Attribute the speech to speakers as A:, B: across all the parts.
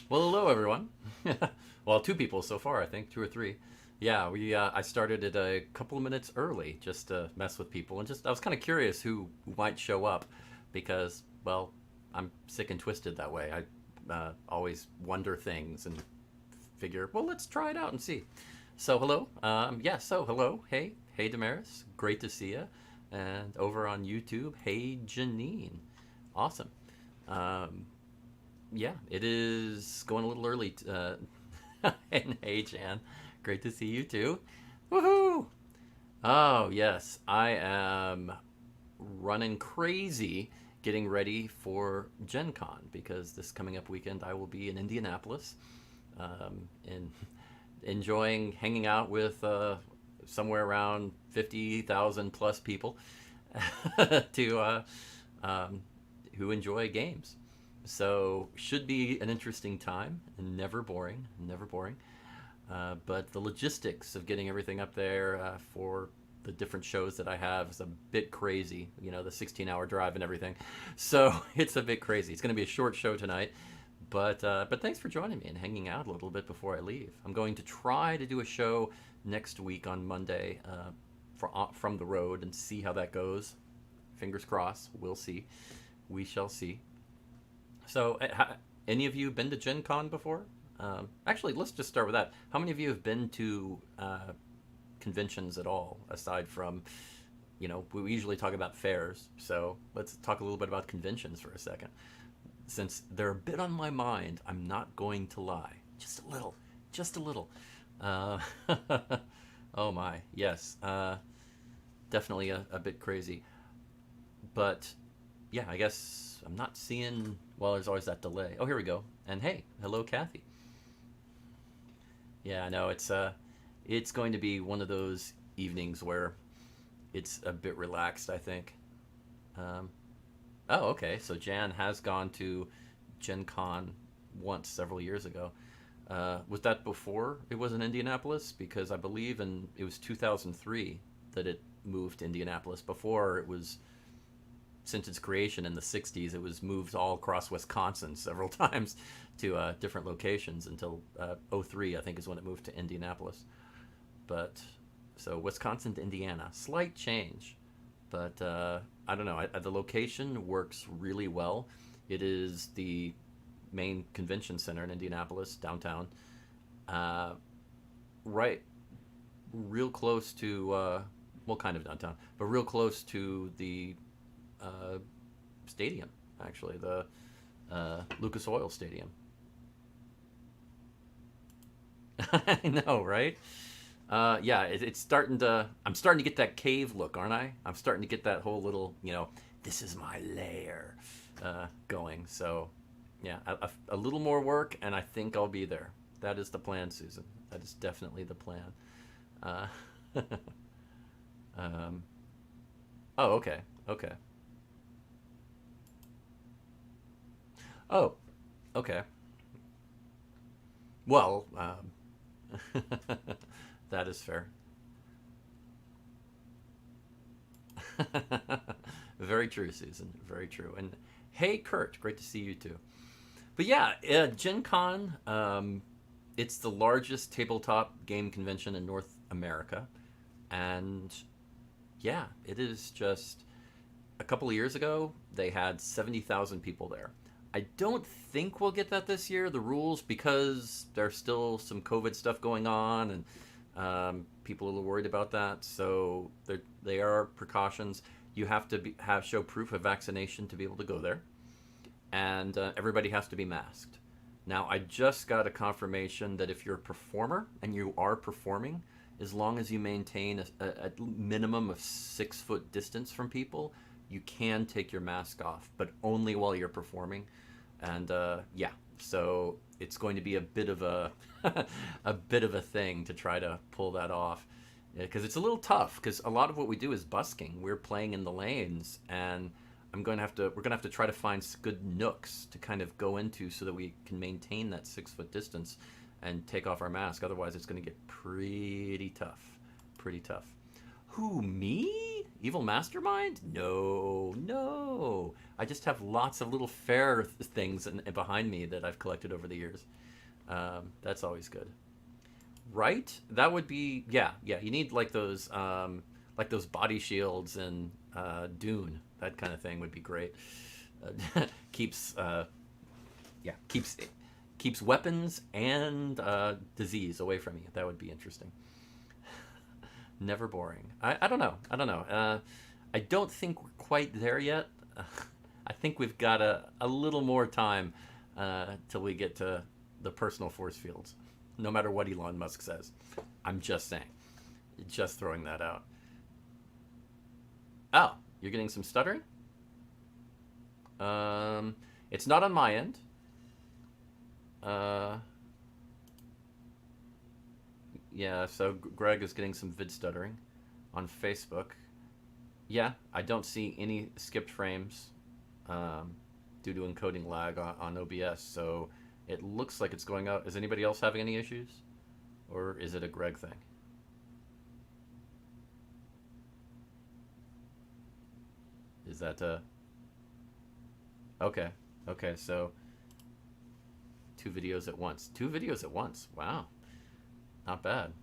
A: Well, hello everyone. Well, two people so far, I think, two or three. Yeah, we I started it a couple of minutes early just to mess with people and just I was kind of curious who might show up because well, I'm sick and twisted that way. I always wonder things and figure, well, let's try it out and see. So hello, hello, hey Damaris, great to see you, and over on YouTube, hey Janine, awesome. Um, yeah, it is going a little early. And hey, Jan, great to see you too. Woohoo! Oh, yes, I am running crazy getting ready for Gen Con because this coming up weekend I will be in Indianapolis and enjoying hanging out with somewhere around 50,000 plus people to um, who enjoy games. So should be an interesting time and never boring, never boring. But the logistics of getting everything up there for the different shows that I have is a bit crazy. You know, the 16-hour drive and everything. So it's a bit crazy. It's going to be a short show tonight. But thanks for joining me and hanging out a little bit before I leave. I'm going to try to do a show next week on Monday from the road and see how that goes. Fingers crossed. We'll see. We shall see. So, any of you been to Gen Con before? Actually, let's just start with that. How many of you have been to conventions at all, aside from, we usually talk about fairs. So let's talk a little bit about conventions for a second. Since they're a bit on my mind, I'm not going to lie. Just a little. Just a little. Uh, oh my, yes. Definitely a bit crazy. But yeah, I guess I'm not seeing. Well, there's always that delay. Oh, here we go. And hey, hello, Kathy. Yeah, I know it's going to be one of those evenings where it's a bit relaxed. I think. Um, oh, okay. So Jan has gone to Gen Con once several years ago. Was that before it was in Indianapolis? Because I believe it was 2003 that it moved to Indianapolis. Before it was since its creation in the 60s, it was moved all across Wisconsin several times to different locations until '03, I think, is when it moved to Indianapolis. But so Wisconsin to Indiana, slight change, but I don't know. The location works really well. It is the main convention center in Indianapolis, downtown, uh, right, real close to well, kind of downtown, but real close to the uh, stadium, actually, the Lucas Oil Stadium. I know, right? Yeah, it's starting to. I'm starting to get that cave look, aren't I? I'm starting to get that whole little, this is my lair, going. So, yeah, a little more work, and I think I'll be there. That is the plan, Susan. That is definitely the plan. Uh, um, oh, okay, okay. Oh, okay. Well, that is fair. Very true, Susan. Very true. And hey, Kurt, great to see you too. But yeah, Gen Con, it's the largest tabletop game convention in North America. And yeah, it is just a couple of years ago, they had 70,000 people there. I don't think we'll get that this year. The rules, because there's still some COVID stuff going on, and people are a little worried about that. So they are precautions. You have to have show proof of vaccination to be able to go there, and everybody has to be masked. Now, I just got a confirmation that if you're a performer and you are performing, as long as you maintain a minimum of 6 foot distance from people, you can take your mask off, but only while you're performing. And yeah, so it's going to be a bit of a a bit of a thing to try to pull that off because it's a little tough because a lot of what we do is busking. We're playing in the lanes, and we're going to have to try to find good nooks to kind of go into so that we can maintain that 6 foot distance and take off our mask. Otherwise, it's going to get pretty tough. Pretty tough. Who, me? Evil mastermind? No, no. I just have lots of little Faire things behind me that I've collected over the years. That's always good. Right? That would be, yeah, yeah. You need like those body shields and Dune. That kind of thing would be great. Keeps yeah, keeps weapons and disease away from you. That would be interesting. Never boring. I don't know. I don't know. I don't think we're quite there yet. I think we've got a little more time till we get to the personal force fields. No matter what Elon Musk says. I'm just saying. Just throwing that out. Oh, you're getting some stuttering? It's not on my end. Uh, yeah, so Greg is getting some vid stuttering on Facebook. Yeah, I don't see any skipped frames due to encoding lag on OBS, so it looks like it's going out. Is anybody else having any issues? Or is it a Greg thing? Is that okay. Okay, so two videos at once. Two videos at once. Wow. Not bad.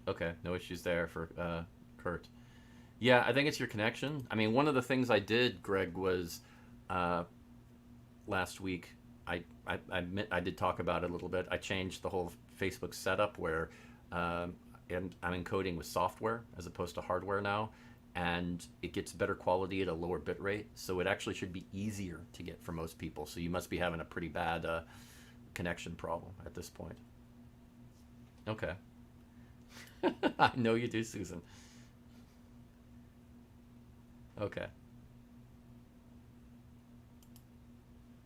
A: Okay, no issues there for Kurt. Yeah, I think it's your connection. I mean, one of the things I did, Greg, was uh, last week. I did talk about it a little bit. I changed the whole Facebook setup where and I'm encoding with software as opposed to hardware now, and it gets better quality at a lower bit rate. So it actually should be easier to get for most people. So you must be having a pretty bad connection problem at this point. Okay. I know you do, Susan. Okay.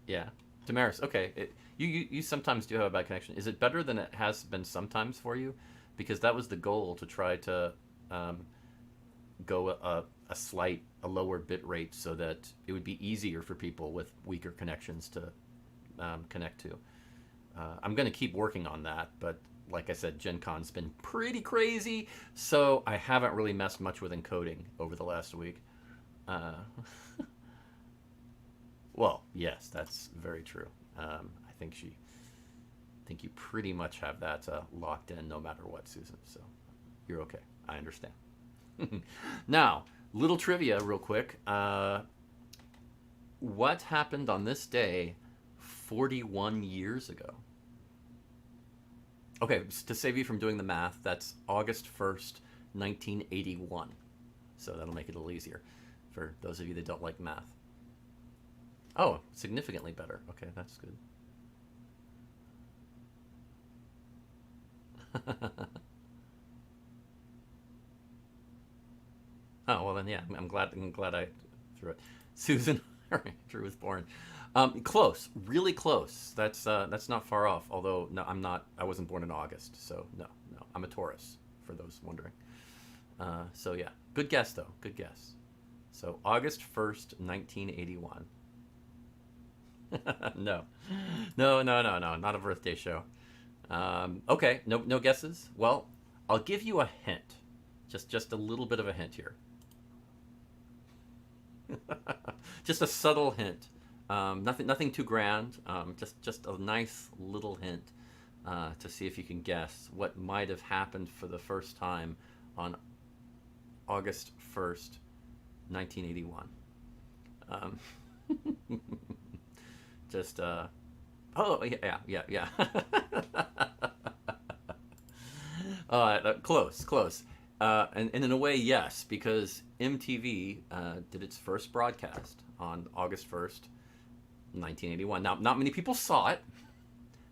A: Yeah. Damaris, okay. You sometimes do have a bad connection. Is it better than it has been sometimes for you? Because that was the goal, to try to um, go a lower bit rate so that it would be easier for people with weaker connections to connect to. I'm going to keep working on that, but like I said, Gen Con's been pretty crazy, so I haven't really messed much with encoding over the last week. Uh, well, yes, that's very true. I think you pretty much have that locked in no matter what, Susan. So you're okay. I understand. Now, little trivia, real quick. What happened on this day 41 years ago? Okay, to save you from doing the math, that's August 1st, 1981. So that'll make it a little easier for those of you that don't like math. Oh, significantly better. Okay, that's good. Oh well, then yeah, I'm glad. I'm glad I threw it. Susan Drew was born. Close, really close. That's not far off. Although no, I'm not. I wasn't born in August, so no, no. I'm a Taurus, for those wondering. So yeah, good guess though. Good guess. So August 1st, 1981. No, no, not a birthday show. Okay, no guesses. Well, I'll give you a hint. Just a little bit of a hint here. Just a subtle hint. Nothing too grand. Just a nice little hint to see if you can guess what might have happened for the first time on August 1st, 1981. Um, just oh yeah. Close. And in a way, yes, because MTV did its first broadcast on August 1st, 1981. Now, not many people saw it.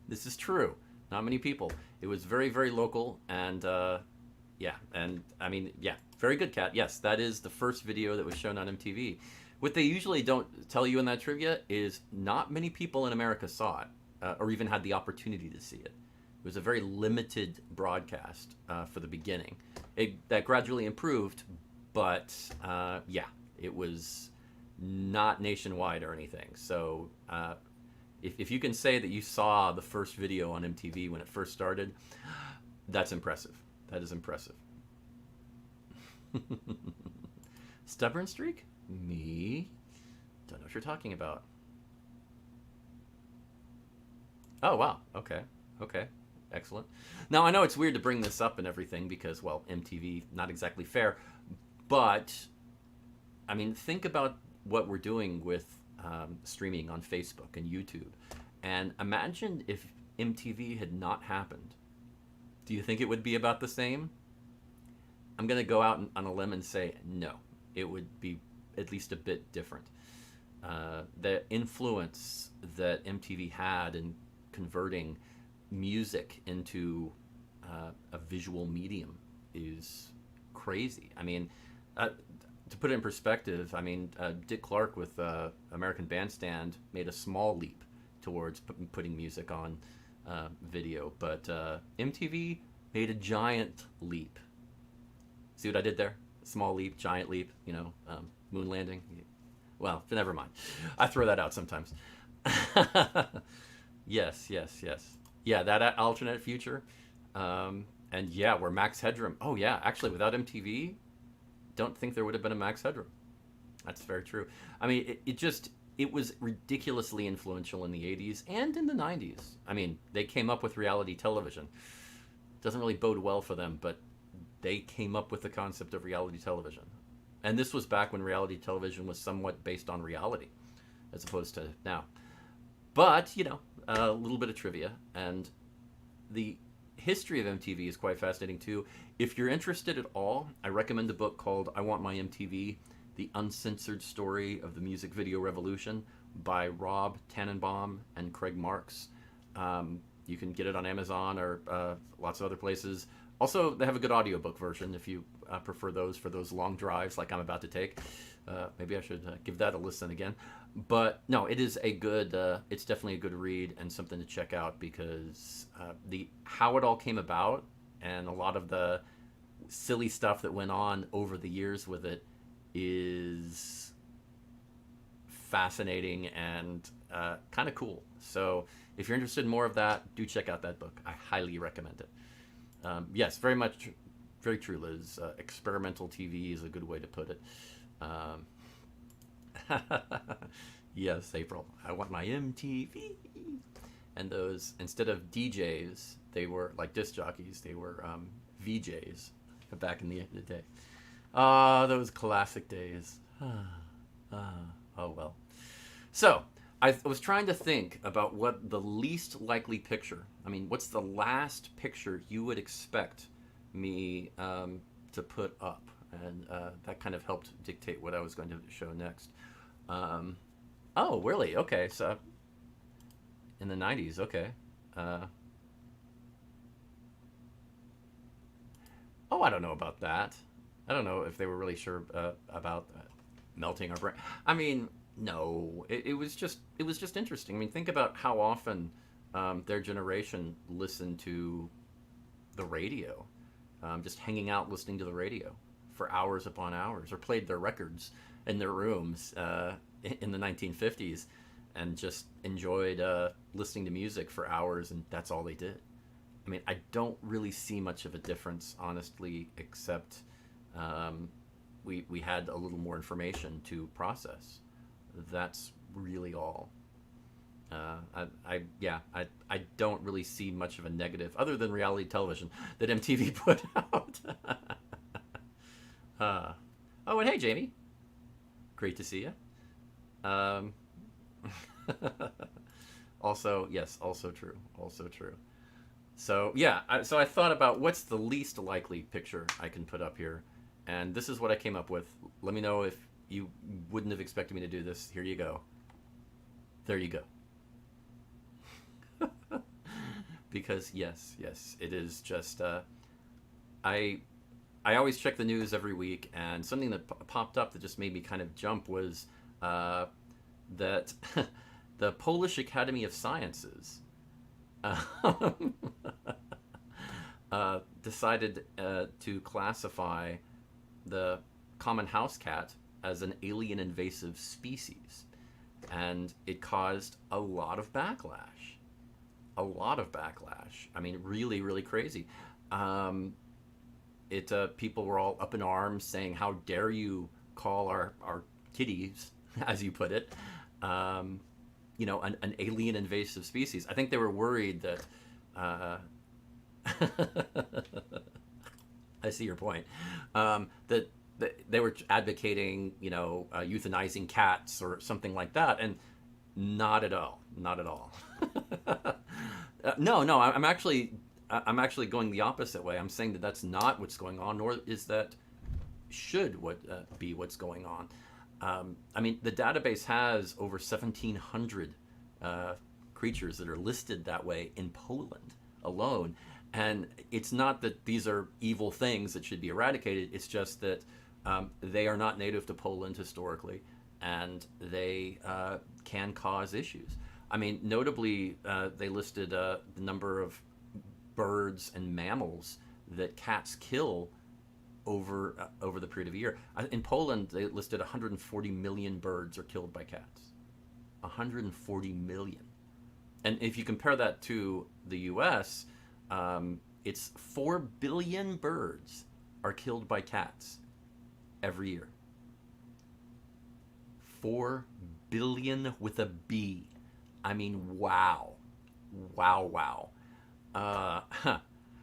A: This is true. Not many people. It was very, very local, and yeah, and I mean, yeah, very good, Cat. Yes, that is the first video that was shown on MTV. What they usually don't tell you in that trivia is not many people in America saw it, or even had the opportunity to see it. It was a very limited broadcast for the beginning. That gradually improved, but yeah, it was not nationwide or anything. So if you can say that you saw the first video on MTV when it first started, that's impressive. That is impressive. Stubborn streak? Me? Don't know what you're talking about. Oh, wow. Okay. Okay. Excellent. Now, I know it's weird to bring this up and everything because, well, MTV, not exactly fair, but, I mean, think about what we're doing with streaming on Facebook and YouTube. And imagine if MTV had not happened. Do you think it would be about the same? I'm going to go out on a limb and say no. It would be at least a bit different. The influence that MTV had in converting music into a visual medium is crazy. I mean, to put it in perspective, I mean, Dick Clark with American Bandstand made a small leap towards putting music on video, but MTV made a giant leap. See what I did there? Small leap, giant leap, moon landing. Well, never mind. I throw that out sometimes. Yes, yes, yes. Yeah, that alternate future. And yeah, where Max Headroom. Oh, yeah, actually, without MTV, don't think there would have been a Max Headroom. That's very true. I mean, it was ridiculously influential in the 80s and in the 90s. I mean, they came up with reality television. Doesn't really bode well for them, but they came up with the concept of reality television. And this was back when reality television was somewhat based on reality, as opposed to now. But, a little bit of trivia. And the history of MTV is quite fascinating, too. If you're interested at all, I recommend a book called I Want My MTV, The Uncensored Story of the Music Video Revolution by Rob Tannenbaum and Craig Marks. You can get it on Amazon or lots of other places. Also, they have a good audiobook version if you prefer those for those long drives like I'm about to take. Maybe I should give that a listen again. But no, it is a good, it's definitely a good read and something to check out because how it all came about and a lot of the silly stuff that went on over the years with it is fascinating and kind of cool. So if you're interested in more of that, do check out that book. I highly recommend it. Yes, very true, Liz. Experimental TV is a good way to put it. Yes, April. I want my MTV. And those, instead of DJs, they were like disc jockeys. They were VJs back in the day. Ah, those classic days. Oh well. So, I was trying to think about what the least likely picture, what's the last picture you would expect me to put up? And that kind of helped dictate what I was going to show next. Oh, really? Okay, so in the 90s, okay. Oh, I don't know about that. I don't know if they were really sure about melting our brain. No, it was just interesting. Think about how often their generation listened to the radio, just hanging out listening to the radio for hours upon hours, or played their records in their rooms in the 1950s, and just enjoyed listening to music for hours, and that's all they did. I don't really see much of a difference, honestly, except we had a little more information to process. That's really all. I don't really see much of a negative, other than reality television, that MTV put out. Oh, and hey, Jamie. Great to see you. Also, yes, also true. Also true. So, yeah, so I thought about what's the least likely picture I can put up here. And this is what I came up with. Let me know if you wouldn't have expected me to do this. Here you go. There you go. Because yes, it is just I always check the news every week, and something that popped up that just made me kind of jump was that the Polish Academy of Sciences decided to classify the common house cat as an alien invasive species, and it caused a lot of backlash. Really, really crazy. people were all up in arms saying, "How dare you call our kitties," as you put it, um, an alien invasive species. I think they were worried that. Uh, I see your point. That they were advocating, euthanizing cats or something like that, and not at all, not at all. No, I'm actually going the opposite way. I'm saying that that's not what's going on, nor is that should be what's going on. I mean, the database has over 1,700 uh, creatures that are listed that way in Poland alone. And it's not that these are evil things that should be eradicated. It's just that they are not native to Poland historically, and they can cause issues. I mean, notably, they listed the number of birds and mammals that cats kill over the period of a year. In Poland, they listed 140 million birds are killed by cats. 140 million. And if you compare that to the U.S., it's 4 billion birds are killed by cats every year. 4 billion with a B. I mean, wow. Wow, wow. Huh.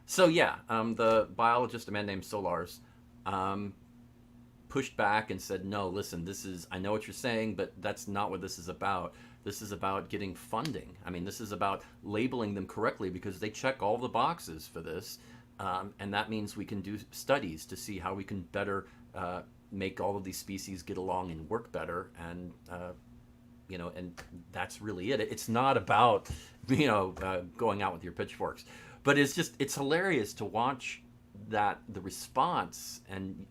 A: So yeah, the biologist, a man named Solars, pushed back and said, no, listen, I know what you're saying, but that's not what this is about. This is about getting funding. I mean, this is about labeling them correctly because they check all the boxes for this. And that means we can do studies to see how we can better make all of these species get along and work better. And, and that's really it. It's not about, going out with your pitchforks. But it's hilarious to watch the response, and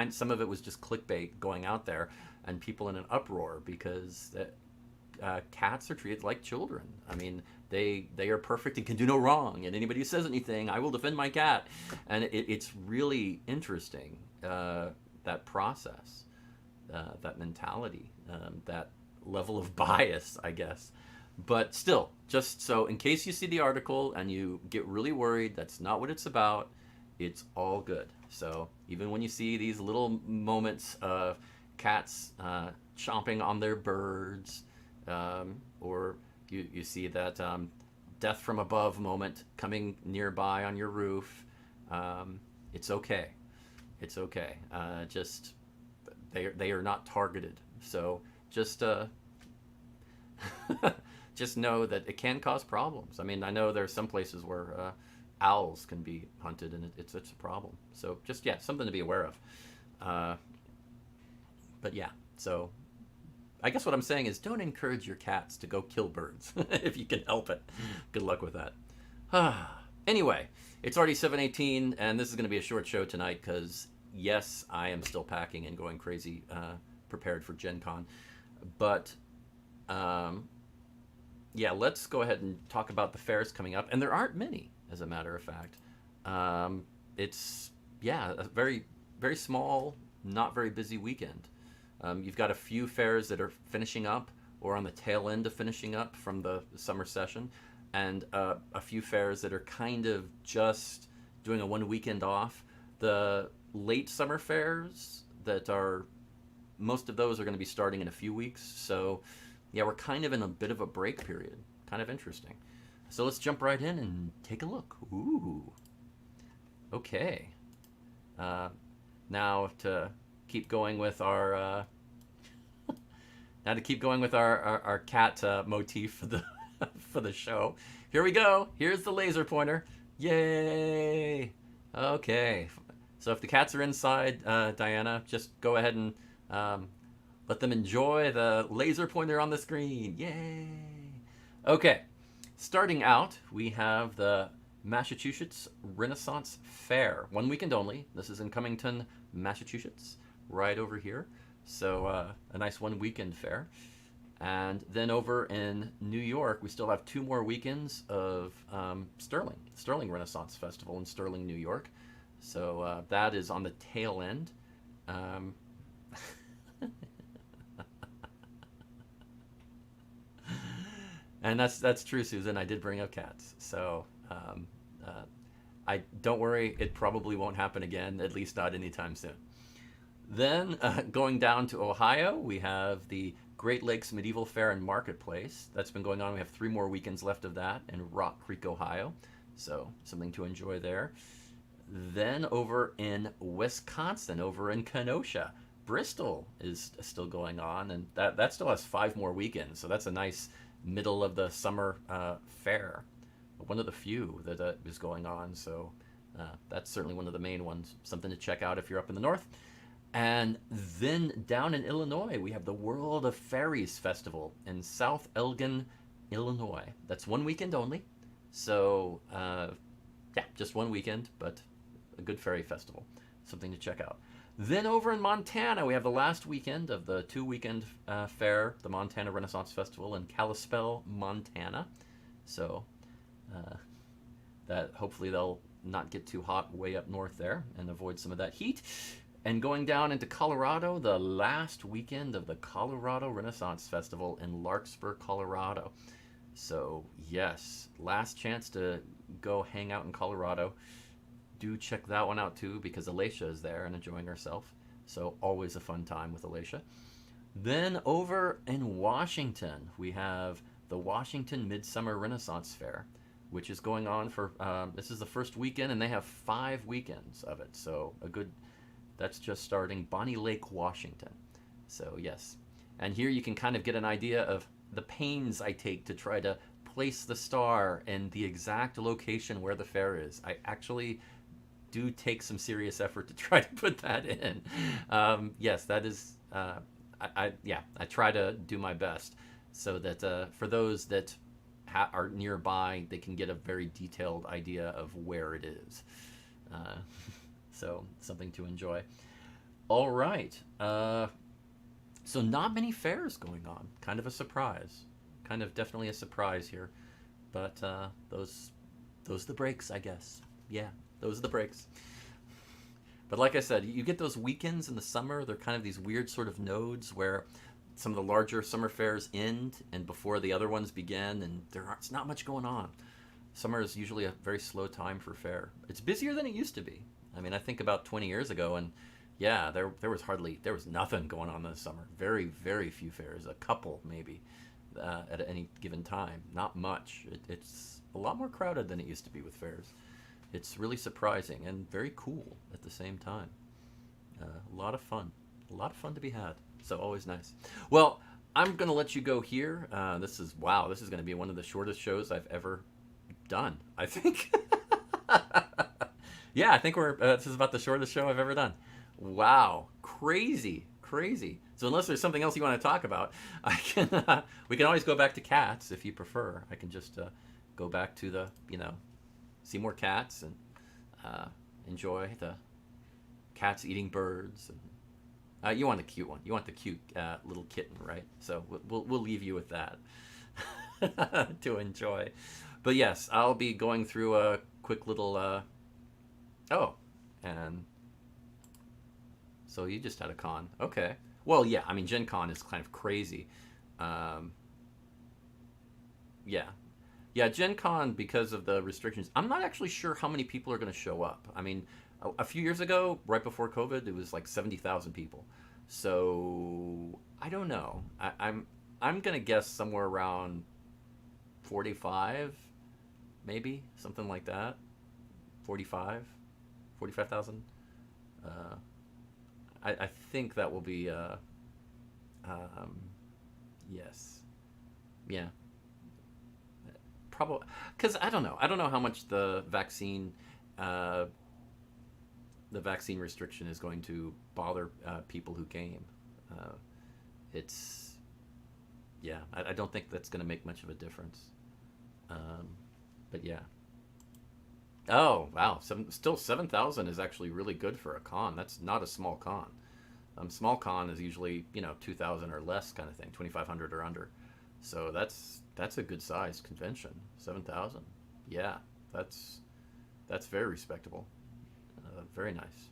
A: some of it was just clickbait going out there and people in an uproar because cats are treated like children. I mean, they are perfect and can do no wrong, and anybody who says anything, I will defend my cat. And it's really interesting, that process, that mentality, that level of bias, I guess. But still, just so in case you see the article and you get really worried, that's not what it's about. It's all good. So even when you see these little moments of cats chomping on their birds, or you see that death from above moment coming nearby on your roof, it's okay. It's okay. Just they are not targeted. So just just know that it can cause problems. I mean, I know there are some places where owls can be hunted, and it's a problem. So just something to be aware of. But yeah, so I guess what I'm saying is don't encourage your cats to go kill birds if you can help it. Good luck with that. Anyway, it's already 7:18, and this is going to be a short show tonight because yes, I am still packing and going crazy, prepared for Gen Con. But let's go ahead and talk about the fairs coming up, and there aren't many, as a matter of fact. It's a very, very small, not very busy weekend. You've got a few fairs that are finishing up or on the tail end of finishing up from the summer session, and a few fairs that are kind of just doing a one weekend off. The late summer fairs most of those are going to be starting in a few weeks. So yeah, we're kind of in a bit of a break period. Kind of interesting. So let's jump right in and take a look. Ooh. Okay. Now to keep going with our cat motif for the for the show. Here we go. Here's the laser pointer. Yay! Okay. So if the cats are inside, Diana, just go ahead and let them enjoy the laser pointer on the screen. Yay! Okay. Starting out, we have the Massachusetts Renaissance Fair. One weekend only. This is in Cummington, Massachusetts, right over here. So a nice one weekend fair. And then over in New York, we still have 2 more weekends of Sterling Renaissance Festival in Sterling, New York. So that is on the tail end. And that's true, Susan. I did bring up cats. So I don't worry, it probably won't happen again, at least not anytime soon. Then going down to Ohio, we have the Great Lakes Medieval Fair and Marketplace. That's been going on. We have 3 more weekends left of that in Rock Creek, Ohio. So something to enjoy there. Then over in Wisconsin, over in Kenosha, Bristol is still going on, and that still has 5 more weekends. So that's a nice middle of the summer fair, one of the few that is going on. So that's certainly one of the main ones. Something to check out if you're up in the north. And then down in Illinois, we have the World of Fairies Festival in South Elgin, Illinois. That's 1 weekend only. So, yeah, just 1 weekend, but a good fairy festival. Something to check out. Then over in Montana, we have the last weekend of the 2 weekend fair, the Montana Renaissance Festival in Kalispell, Montana. So, that hopefully they'll not get too hot way up north there and avoid some of that heat. And going down into Colorado, the last weekend of the Colorado Renaissance Festival in Larkspur, Colorado. So, yes, last chance to go hang out in Colorado. Do check that one out too, because Alicia is there and enjoying herself. So, always a fun time with Alicia. Then over in Washington, we have the Washington Midsummer Renaissance Fair, which is going on for, this is the first weekend, and they have 5 weekends of it. So, a good... That's just starting Bonnie Lake, Washington. So, yes. And here you can kind of get an idea of the pains I take to try to place the star in the exact location where the fair is. I actually do take some serious effort to try to put that in. Yes, that is, I try to do my best so that for those that are nearby, they can get a very detailed idea of where it is. So something to enjoy. All right. So not many fairs going on. Kind of a surprise. Kind of definitely a surprise here. But those are the breaks, I guess. Yeah, those are the breaks. But like I said, you get those weekends in the summer. They're kind of these weird sort of nodes where some of the larger summer fairs end and before the other ones begin, and there's not much going on. Summer is usually a very slow time for fair. It's busier than it used to be. I mean, I think about 20 years ago, and yeah, there was nothing going on this summer. Very, very few fairs, a couple maybe at any given time. Not much. It's a lot more crowded than it used to be with fairs. It's really surprising and very cool at the same time. A lot of fun to be had. So always nice. Well, I'm gonna let you go here. This is going to be one of the shortest shows I've ever done, I think. Yeah, I think this is about the shortest show I've ever done. Wow, crazy. So unless there's something else you want to talk about, we can always go back to cats if you prefer. I can just go back to see more cats and enjoy the cats eating birds. And, you want the cute one. You want the cute little kitten, right? So we'll leave you with that to enjoy. But yes, I'll be going through a quick little. And so you just had a con. Okay. Well, yeah, I mean, Gen Con is kind of crazy. Yeah. Yeah, Gen Con, because of the restrictions, I'm not actually sure how many people are going to show up. I mean, a few years ago, right before COVID, it was like 70,000 people. So, I don't know. I'm going to guess somewhere around 45, maybe, something like that. 45,000. I think that will be, yes. Yeah. Probably, because I don't know how much the vaccine restriction is going to bother people who came. I don't think that's going to make much of a difference. But yeah. Oh, wow. Still 7,000 is actually really good for a con. That's not a small con. Small con is usually, 2,000 or less kind of thing, 2,500 or under. So that's a good sized convention. 7,000. Yeah, that's very respectable. Very nice.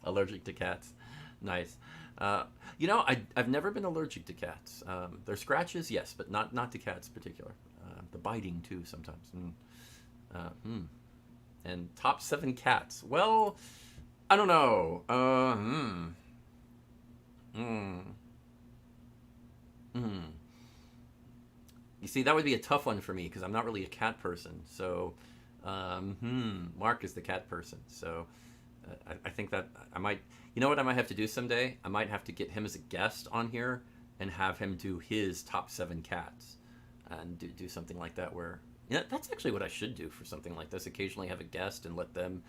A: Allergic to cats. Nice. I've never been allergic to cats. Their scratches, yes, but not to cats in particular. the biting too sometimes. And top 7 cats. Well, I don't know. You see, that would be a tough one for me because I'm not really a cat person. So, Mark is the cat person. So, I think that I might. You know what I might have to do someday? I might have to get him as a guest on here and have him do his top 7 cats, and do something like that. Where that's actually what I should do for something like this. Occasionally have a guest and let them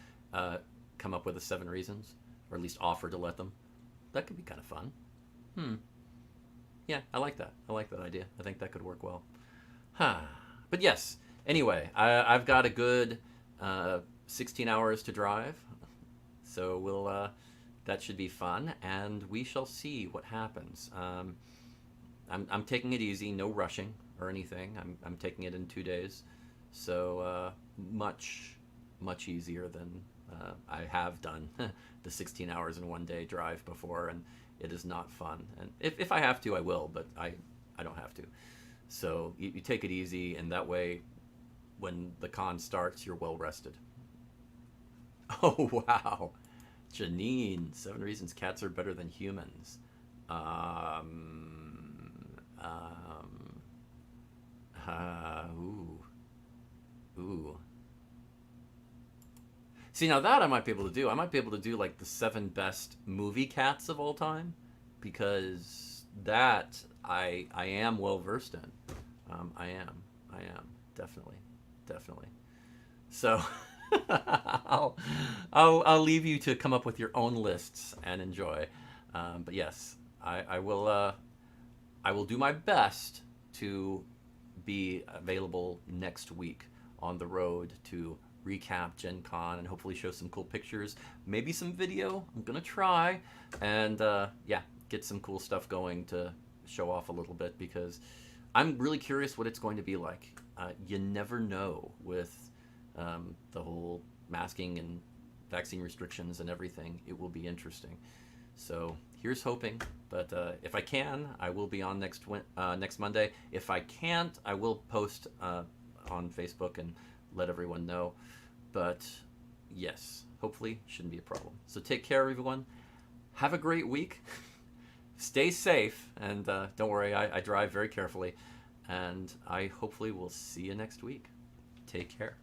A: come up with the 7 reasons, or at least offer to let them. That could be kind of fun. Yeah, I like that. I like that idea. I think that could work well. But yes, anyway, I've got a good 16 hours to drive, so that should be fun, and we shall see what happens. I'm taking it easy, no rushing or anything. I'm taking it in 2 days, so much easier than I have done the 16 hours in 1 day drive before, and it is not fun. And if I have to, I will, but I don't have to. So you take it easy, and that way, when the con starts, you're well rested. Oh, wow. Janine, 7 reasons cats are better than humans. Ooh. See, now that I might be able to do. I might be able to do like the 7 best movie cats of all time, because that I am well versed in. I am definitely. So I'll leave you to come up with your own lists and enjoy. But yes, I will do my best to be available next week on the road to recap Gen Con and hopefully show some cool pictures, maybe some video. I'm gonna try, and get some cool stuff going to show off a little bit, because I'm really curious what it's going to be like. You never know with the whole masking and vaccine restrictions and everything. It will be interesting. So here's hoping. But if I can, I will be on next Monday. If I can't, I will post on Facebook and let everyone know. But yes, hopefully shouldn't be a problem. So take care, everyone. Have a great week. Stay safe, and don't worry, I drive very carefully. And I hopefully will see you next week. Take care.